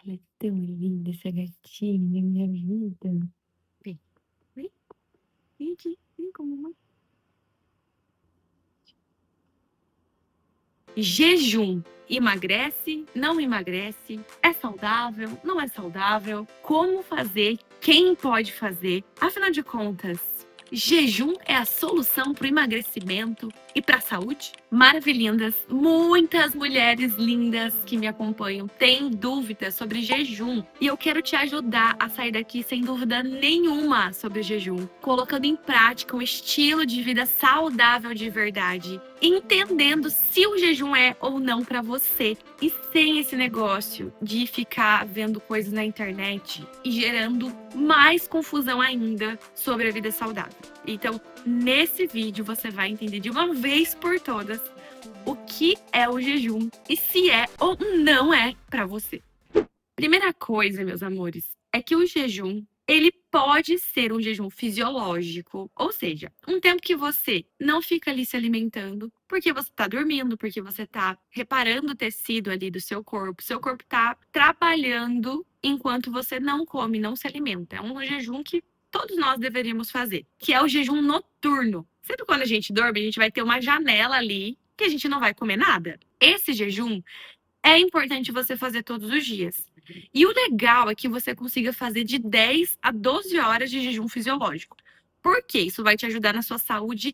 Ela é tão linda, essa gatinha, minha vida. Vem, vem, vem aqui, vem com a mamãe. Jejum. Emagrece? Não emagrece? É saudável? Não é saudável? Como fazer? Quem pode fazer? Afinal de contas, jejum é a solução para o emagrecimento e para a saúde? Maravilhindas, muitas mulheres lindas que me acompanham têm dúvidas sobre jejum e eu quero te ajudar a sair daqui sem dúvida nenhuma sobre jejum, colocando em prática um estilo de vida saudável de verdade, entendendo se o jejum é ou não para você e sem esse negócio de ficar vendo coisas na internet e gerando mais confusão ainda sobre a vida saudável. Então, nesse vídeo você vai entender de uma vez por todas o que é o jejum e se é ou não é para você. Primeira coisa, meus amores, é que o jejum, ele pode ser um jejum fisiológico, ou seja, um tempo que você não fica ali se alimentando, porque você tá dormindo, porque você tá reparando o tecido ali do seu corpo tá trabalhando enquanto você não come, não se alimenta. É um jejum que todos nós deveríamos fazer, que é o jejum noturno. Sempre quando a gente dorme, a gente vai ter uma janela ali que a gente não vai comer nada. Esse jejum é importante você fazer todos os dias. E o legal é que você consiga fazer de 10 a 12 horas de jejum fisiológico. Por quê? Isso vai te ajudar na sua saúde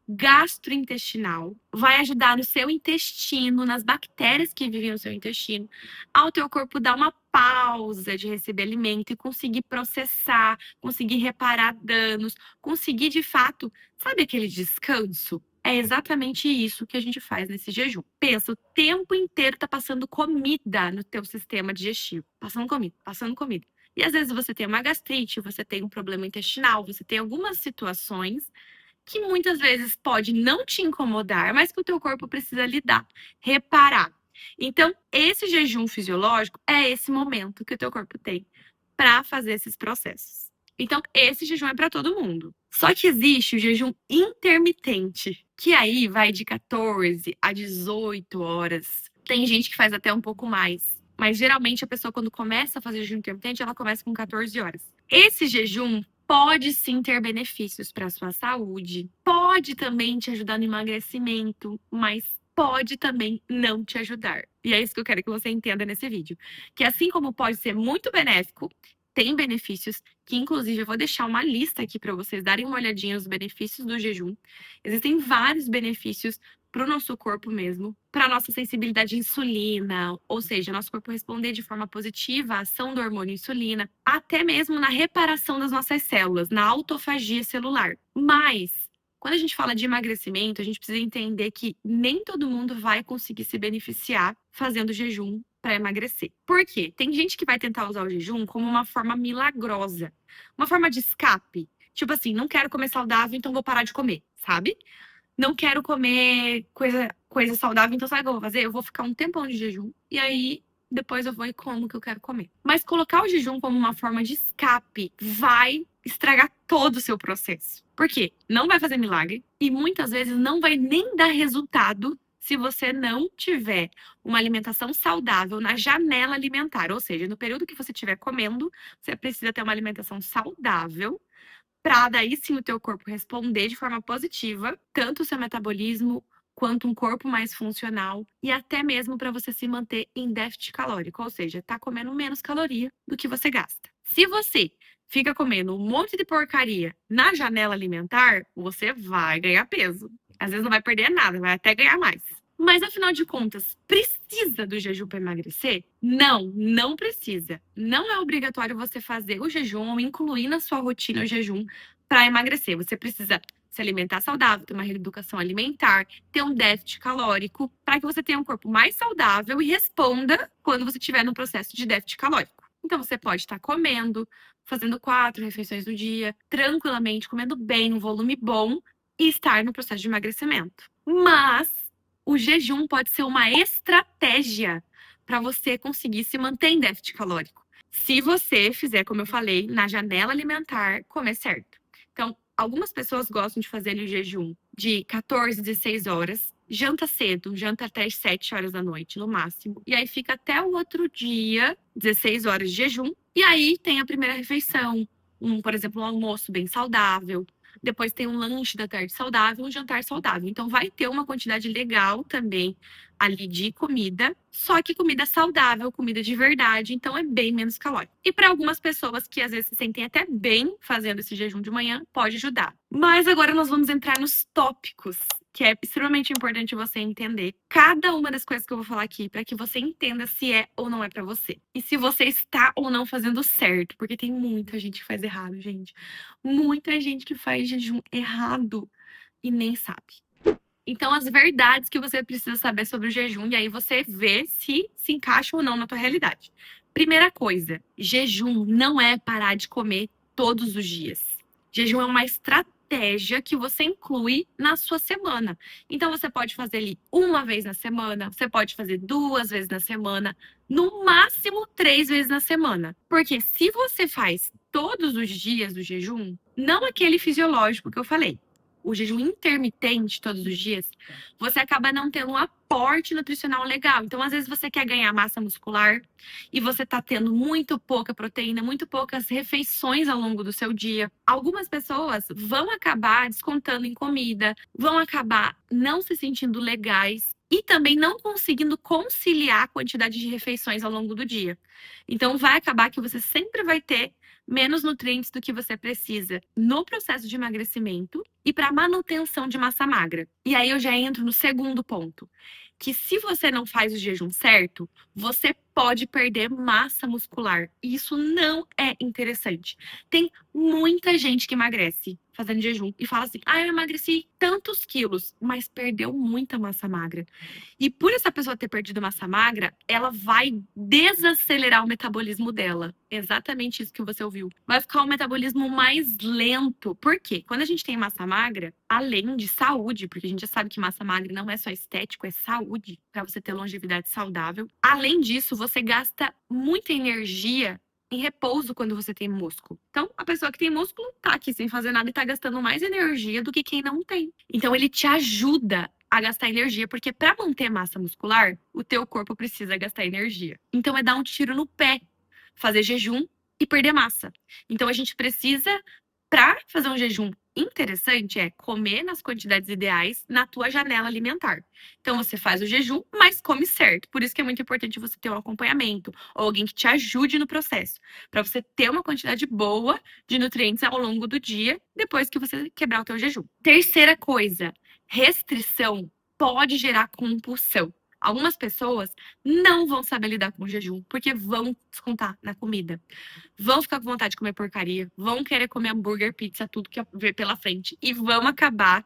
gastrointestinal, vai ajudar no seu intestino, nas bactérias que vivem no seu intestino, ao teu corpo dar uma pausa de receber alimento e conseguir processar, conseguir reparar danos, conseguir de fato, sabe aquele descanso? É exatamente isso que a gente faz nesse jejum. Pensa, o tempo inteiro tá passando comida no teu sistema digestivo. Passando comida, passando comida. E às vezes você tem uma gastrite, você tem um problema intestinal, você tem algumas situações que muitas vezes pode não te incomodar, mas que o teu corpo precisa lidar, reparar. Então, esse jejum fisiológico é esse momento que o teu corpo tem para fazer esses processos. Então, esse jejum é para todo mundo. Só que existe o jejum intermitente, que aí vai de 14 a 18 horas. Tem gente que faz até um pouco mais. Mas geralmente a pessoa, quando começa a fazer jejum intermitente, ela começa com 14 horas. Esse jejum pode sim ter benefícios para a sua saúde, pode também te ajudar no emagrecimento, mas pode também não te ajudar. E é isso que eu quero que você entenda nesse vídeo. Que assim como pode ser muito benéfico, tem benefícios, que inclusive eu vou deixar uma lista aqui para vocês darem uma olhadinha nos benefícios do jejum. Existem vários benefícios para o nosso corpo mesmo, para a nossa sensibilidade à insulina, ou seja, nosso corpo responder de forma positiva à ação do hormônio insulina, até mesmo na reparação das nossas células, na autofagia celular. Mas, quando a gente fala de emagrecimento, a gente precisa entender que nem todo mundo vai conseguir se beneficiar fazendo jejum para emagrecer. Por quê? Tem gente que vai tentar usar o jejum como uma forma milagrosa, uma forma de escape. Tipo assim, não quero comer saudável, então vou parar de comer, sabe? Não quero comer coisa saudável, então sabe o que eu vou fazer? Eu vou ficar um tempão de jejum e aí depois eu vou e como o que eu quero comer. Mas colocar o jejum como uma forma de escape vai estragar todo o seu processo. Por quê? Não vai fazer milagre e muitas vezes não vai nem dar resultado se você não tiver uma alimentação saudável na janela alimentar. Ou seja, no período que você estiver comendo, você precisa ter uma alimentação saudável para daí sim o teu corpo responder de forma positiva, tanto o seu metabolismo quanto um corpo mais funcional e até mesmo para você se manter em déficit calórico, ou seja, tá comendo menos caloria do que você gasta. Se você fica comendo um monte de porcaria na janela alimentar, você vai ganhar peso. Às vezes não vai perder nada, vai até ganhar mais. Mas afinal de contas, precisa do jejum para emagrecer? Não, não precisa. Não é obrigatório você fazer o jejum ou incluir na sua rotina o jejum para emagrecer. Você precisa se alimentar saudável, ter uma reeducação alimentar, ter um déficit calórico, para que você tenha um corpo mais saudável e responda quando você estiver no processo de déficit calórico. Então você pode estar comendo, fazendo 4 refeições no dia, tranquilamente, comendo bem, um volume bom e estar no processo de emagrecimento. Mas o jejum pode ser uma estratégia para você conseguir se manter em déficit calórico. Se você fizer, como eu falei, na janela alimentar, comer certo. Então, algumas pessoas gostam de fazer o jejum de 14, 16 horas. janta cedo, janta até as 7 horas da noite, no máximo. E aí fica até o outro dia, 16 horas de jejum. E aí tem a primeira refeição, por exemplo, um almoço bem saudável. Depois tem um lanche da tarde saudável, um jantar saudável. Então vai ter uma quantidade legal também ali de comida, só que comida saudável, comida de verdade, então é bem menos calórico. E para algumas pessoas que às vezes se sentem até bem fazendo esse jejum de manhã, pode ajudar. Mas agora nós vamos entrar nos tópicos, que é extremamente importante você entender cada uma das coisas que eu vou falar aqui, para que você entenda se é ou não é para você. E se você está ou não fazendo certo, porque tem muita gente que faz errado, gente. Muita gente que faz jejum errado e nem sabe. Então, as verdades que você precisa saber sobre o jejum, e aí você vê se encaixa ou não na tua realidade. Primeira coisa, jejum não é parar de comer todos os dias. Jejum é uma estratégia que você inclui na sua semana. Então, você pode fazer ele uma vez na semana, você pode fazer 2 vezes na semana, no máximo 3 vezes na semana. Porque se você faz todos os dias do jejum, não aquele fisiológico que eu falei, o jejum intermitente todos os dias, você acaba não tendo um aporte nutricional legal. Então, às vezes, você quer ganhar massa muscular e você tá tendo muito pouca proteína, muito poucas refeições ao longo do seu dia. Algumas pessoas vão acabar descontando em comida, vão acabar não se sentindo legais e também não conseguindo conciliar a quantidade de refeições ao longo do dia. Então, vai acabar que você sempre vai ter menos nutrientes do que você precisa no processo de emagrecimento e para manutenção de massa magra. E aí eu já entro no segundo ponto, que se você não faz o jejum certo, você pode perder massa muscular. E isso não é interessante. Tem muita gente que emagrece fazendo jejum e fala assim: ah, eu emagreci tantos quilos, mas perdeu muita massa magra. E por essa pessoa ter perdido massa magra, ela vai desacelerar o metabolismo dela. Exatamente isso que você ouviu. Vai ficar um metabolismo mais lento. Por quê? Quando a gente tem massa magra, além de saúde, porque a gente já sabe que massa magra não é só estético, é saúde, para você ter longevidade saudável. Além disso, você gasta muita energia em repouso quando você tem músculo. Então, a pessoa que tem músculo tá aqui sem fazer nada e tá gastando mais energia do que quem não tem. Então, ele te ajuda a gastar energia, porque para manter massa muscular, o teu corpo precisa gastar energia. Então, é dar um tiro no pé, fazer jejum e perder massa. Então, a gente precisa, para fazer um jejum interessante, é comer nas quantidades ideais na tua janela alimentar. Então, você faz o jejum, mas come certo. Por isso que é muito importante você ter um acompanhamento ou alguém que te ajude no processo, para você ter uma quantidade boa de nutrientes ao longo do dia, depois que você quebrar o teu jejum. Terceira coisa, restrição pode gerar compulsão. Algumas pessoas não vão saber lidar com o jejum, porque vão descontar na comida. Vão ficar com vontade de comer porcaria, vão querer comer hambúrguer, pizza, tudo que vê pela frente. E vão acabar,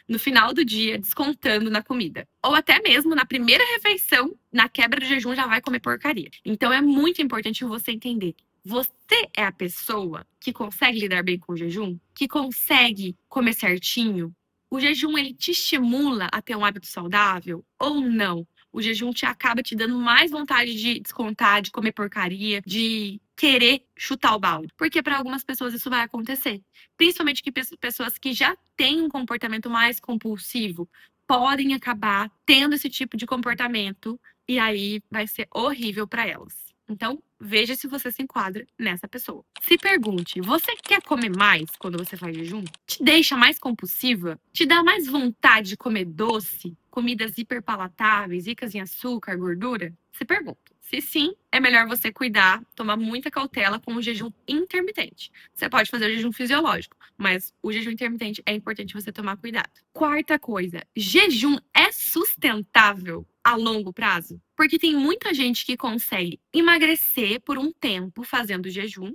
no final do dia, descontando na comida. Ou até mesmo na primeira refeição, na quebra do jejum, já vai comer porcaria. Então é muito importante você entender. Você é a pessoa que consegue lidar bem com o jejum? Que consegue comer certinho? O jejum, ele te estimula a ter um hábito saudável ou não? O jejum te acaba te dando mais vontade de descontar, de comer porcaria, de querer chutar o balde. Porque para algumas pessoas isso vai acontecer. Principalmente que pessoas que já têm um comportamento mais compulsivo podem acabar tendo esse tipo de comportamento e aí vai ser horrível para elas. Então, veja se você se enquadra nessa pessoa. Se pergunte, você quer comer mais quando você faz jejum? Te deixa mais compulsiva? Te dá mais vontade de comer doce? Comidas hiperpalatáveis, ricas em açúcar, gordura? Se pergunta. Se sim, é melhor você cuidar, tomar muita cautela com o jejum intermitente. Você pode fazer o jejum fisiológico, mas o jejum intermitente é importante você tomar cuidado. Quarta coisa, jejum é sustentável a longo prazo? Porque tem muita gente que consegue emagrecer por um tempo fazendo jejum,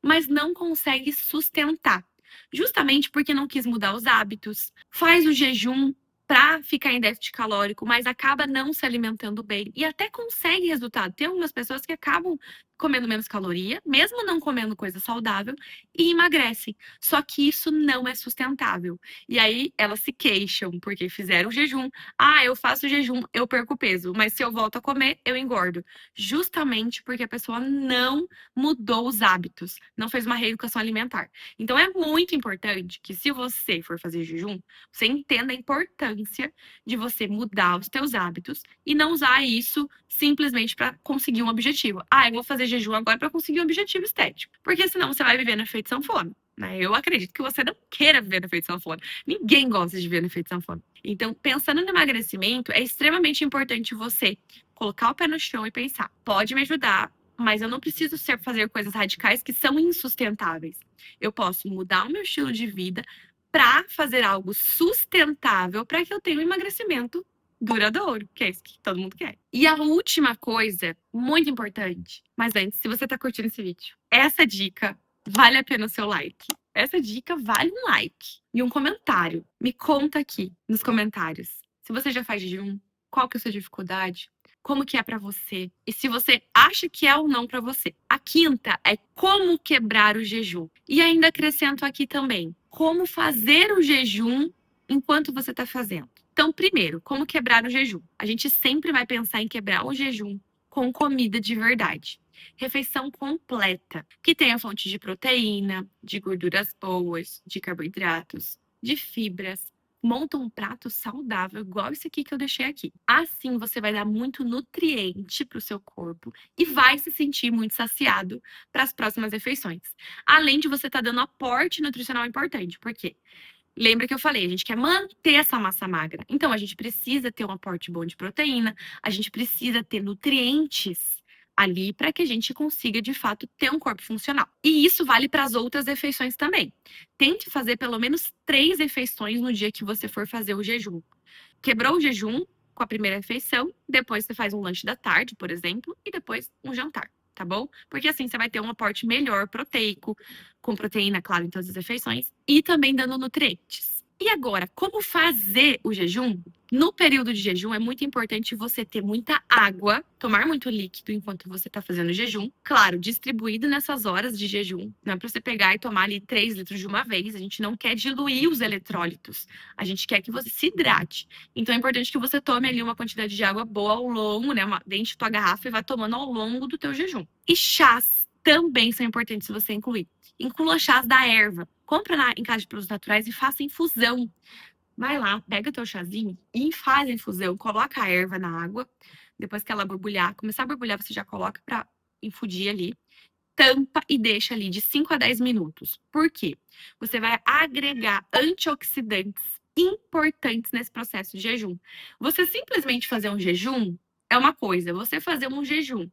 mas não consegue sustentar. Justamente porque não quis mudar os hábitos, faz o jejum para ficar em déficit calórico, mas acaba não se alimentando bem e até consegue resultado. Tem algumas pessoas que acabam comendo menos caloria, mesmo não comendo coisa saudável, e emagrecem. Só que isso não é sustentável. E aí elas se queixam porque fizeram jejum. Ah, eu faço jejum, eu perco peso, mas se eu volto a comer, eu engordo. Justamente porque a pessoa não mudou os hábitos, não fez uma reeducação alimentar. Então é muito importante que, se você for fazer jejum, você entenda a importância de você mudar os teus hábitos e não usar isso simplesmente para conseguir um objetivo. Ah, eu vou fazer jejum agora para conseguir um objetivo estético. Porque senão você vai viver no efeito sanfona, né? Eu acredito que você não queira viver no efeito sanfona. Ninguém gosta de viver no efeito sanfona. Então, pensando no emagrecimento, é extremamente importante você colocar o pé no chão e pensar: pode me ajudar, mas eu não preciso fazer coisas radicais que são insustentáveis. Eu posso mudar o meu estilo de vida para fazer algo sustentável para que eu tenha um emagrecimento duradouro, que é isso que todo mundo quer. E a última coisa, muito importante, mas antes, se você tá curtindo esse vídeo, essa dica vale a pena o seu like. Essa dica vale um like e um comentário. Me conta aqui nos comentários se você já faz jejum, qual que é a sua dificuldade, como que é pra você e se você acha que é ou não pra você. A quinta é como quebrar o jejum. E ainda acrescento aqui também, como fazer o jejum enquanto você tá fazendo. Então, primeiro, como quebrar o jejum? A gente sempre vai pensar em quebrar o jejum com comida de verdade. Refeição completa, que tenha fonte de proteína, de gorduras boas, de carboidratos, de fibras. Monta um prato saudável, igual esse aqui que eu deixei aqui. Assim, você vai dar muito nutriente para o seu corpo e vai se sentir muito saciado para as próximas refeições. Além de você estar dando aporte nutricional importante. Por quê? Lembra que eu falei, a gente quer manter essa massa magra. Então, a gente precisa ter um aporte bom de proteína, a gente precisa ter nutrientes ali para que a gente consiga, de fato, ter um corpo funcional. E isso vale para as outras refeições também. Tente fazer pelo menos 3 refeições no dia que você for fazer o jejum. Quebrou o jejum com a primeira refeição, depois você faz um lanche da tarde, por exemplo, e depois um jantar, tá bom? Porque assim você vai ter um aporte melhor proteico, com proteína, claro, em todas as refeições, e também dando nutrientes. E agora, como fazer o jejum? No período de jejum, é muito importante você ter muita água, tomar muito líquido enquanto você está fazendo jejum. Claro, distribuído nessas horas de jejum. Não é para você pegar e tomar ali 3 litros de uma vez. A gente não quer diluir os eletrólitos. A gente quer que você se hidrate. Então é importante que você tome ali uma quantidade de água boa ao longo, né? Dentro da tua garrafa e vá tomando ao longo do teu jejum. E chás também são importantes se você incluir. Inclua chás da erva. Compra em casa de produtos naturais e faça infusão. Vai lá, pega teu chazinho e faz a infusão. Coloca a erva na água. Depois que ela borbulhar, começar a borbulhar, você já coloca para infundir ali. Tampa e deixa ali de 5 a 10 minutos. Por quê? Você vai agregar antioxidantes importantes nesse processo de jejum. Você simplesmente fazer um jejum é uma coisa. Você fazer um jejum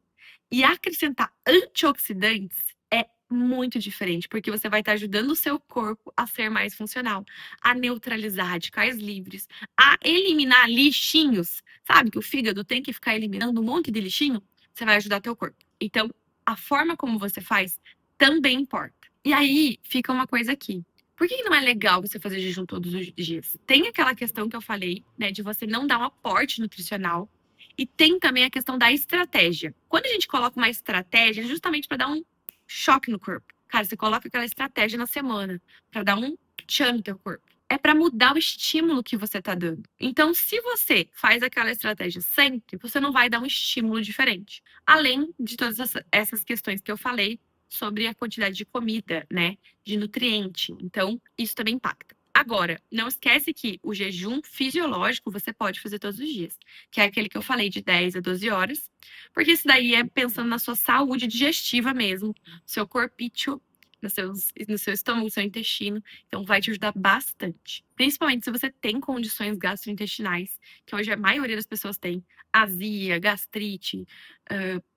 e acrescentar antioxidantes é muito diferente, porque você vai estar ajudando o seu corpo a ser mais funcional, a neutralizar radicais livres, a eliminar lixinhos. Sabe que o fígado tem que ficar eliminando um monte de lixinho? Você vai ajudar teu corpo. Então, a forma como você faz também importa. E aí, fica uma coisa aqui. Por que não é legal você fazer jejum todos os dias? Tem aquela questão que eu falei, né, de você não dar um aporte nutricional. E tem também a questão da estratégia. Quando a gente coloca uma estratégia, é justamente para dar um choque no corpo. Cara, você coloca aquela estratégia na semana para dar um tchan no teu corpo. É para mudar o estímulo que você tá dando. Então, se você faz aquela estratégia sempre, você não vai dar um estímulo diferente. Além de todas essas questões que eu falei sobre a quantidade de comida, né? De nutriente. Então, isso também impacta. Agora, não esquece que o jejum fisiológico você pode fazer todos os dias, que é aquele que eu falei de 10 a 12 horas, porque isso daí é pensando na sua saúde digestiva mesmo, seu corpício, no seu estômago, no seu intestino. Então, vai te ajudar bastante. Principalmente se você tem condições gastrointestinais, que hoje a maioria das pessoas tem. Azia, gastrite,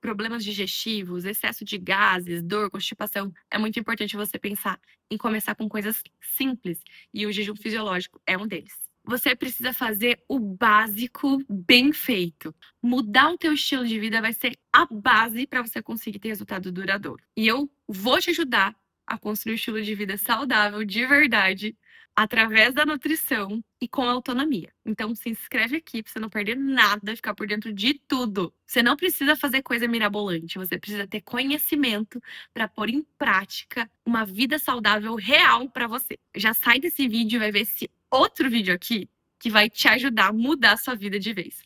problemas digestivos, excesso de gases, dor, constipação. É muito importante você pensar em começar com coisas simples. E o jejum fisiológico é um deles. Você precisa fazer o básico bem feito. Mudar o teu estilo de vida vai ser a base para você conseguir ter resultado duradouro. E eu vou te ajudar a construir um estilo de vida saudável de verdade através da nutrição e com autonomia. Então se inscreve aqui pra você não perder nada, ficar por dentro de tudo. Você não precisa fazer coisa mirabolante, você precisa ter conhecimento para pôr em prática uma vida saudável real para você. Já sai desse vídeo e vai ver esse outro vídeo aqui que vai te ajudar a mudar a sua vida de vez.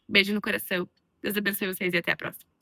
Beijo no coração. Deus abençoe vocês e até a próxima.